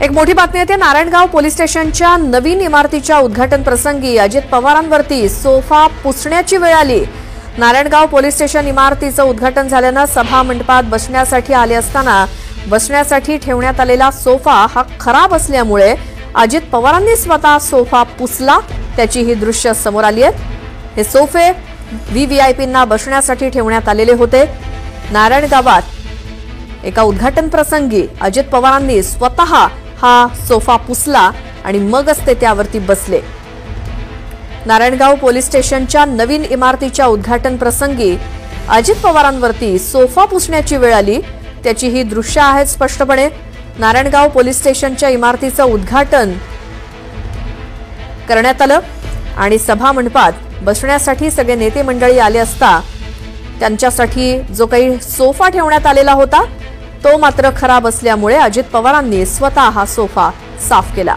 एक मोठी बातमी येते। नारायणगाव पोलीस स्टेशनच्या नवीन इमारतीच्या उद्घाटन प्रसंगी अजित पवारांवरती सोफा पुसण्याची वेळ आली। नारायणगाव पोलीस स्टेशन इमारतीचं उद्घाटन झाल्यानं सभा मंडपात बसण्यासाठी आले असताना बसण्यासाठी ठेवण्यात आलेला सोफा हा खराब असल्यामुळे अजित पवारांनी स्वतः सोफा पुसला। त्याची ही दृश्य समोर आली आहेत। हे सोफे व्हीव्हीआयपींना बसण्यासाठी ठेवण्यात आलेले होते। नारायणगावात एका उद्घाटन प्रसंगी अजित पवारांनी स्वतः हा सोफा पुसला आणि मगच ते त्यावरती बसले। नारायणगाव पोलीस स्टेशनच्या नवीन इमारतीच्या उद्घाटन प्रसंगी अजित पवारांवरती सोफा पुसण्याची वेळ आली। त्याची ही दृश्य आहेत स्पष्टपणे। नारायणगाव पोलीस स्टेशनच्या इमारतीचं उद्घाटन करण्यात आलं आणि सभा मंडपात बसण्यासाठी सगळे नेते मंडळी आले असता त्यांच्यासाठी जो काही सोफा ठेवण्यात आलेला होता तो मात्र खराब असल्यामुळे अजित पवारांनी स्वतः हा सोफा साफ केला।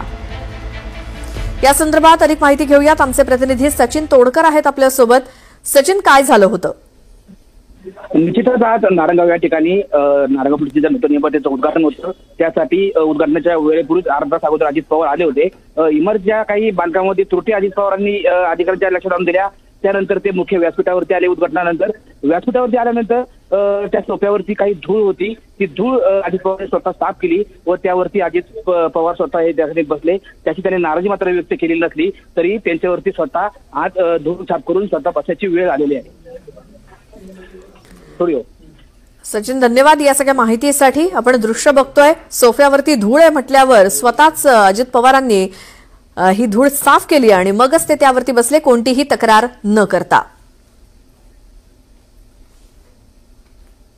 या संदर्भात अधिक माहिती घेऊयात। आमचे प्रतिनिधी सचिन तोडकर आहेत आपल्या सोबत। सचिन, काय झालं होतं? निश्चितच आज नारायणगाव या ठिकाणी नारायणगाव पोलीसच्या नूतन इमारतीचं उद्घाटन होतं। त्यासाठी उद्घाटनाच्या वेळेपूर्वीच अर्धा तास अगोदर अजित पवार आले होते। इमारतीच्या काही बांधकामामध्ये त्रुटी अजित पवारांनी अधिकाऱ्यांच्या लक्षात आणून दिल्या। त्यानंतर ते मुख्य व्यासपीठावरती आले। उद्घाटनानंतर व्यासपीठावरती आल्यानंतर त्या सोफ्यावरती काही धूळ होती, ती धूळ अजित पवारांनी स्वतः साफ केली व त्यावरती अजित पवार स्वतः हे त्या बसले। त्याची त्यांनी नाराजी मात्र व्यक्त केलेली नसली तरी त्यांच्यावरती स्वतः आज धूळ साफ करून स्वतः बसण्याची वेळ आलेली आहे। सचिन, धन्यवाद या सगळ्या माहितीसाठी। आपण दृश्य बघतोय, सोफ्यावरती धूळ आहे म्हटल्यावर स्वतःच अजित पवारांनी ही धूळ साफ केली आणि मगच ते त्यावरती बसले, कोणतीही तक्रार न करता।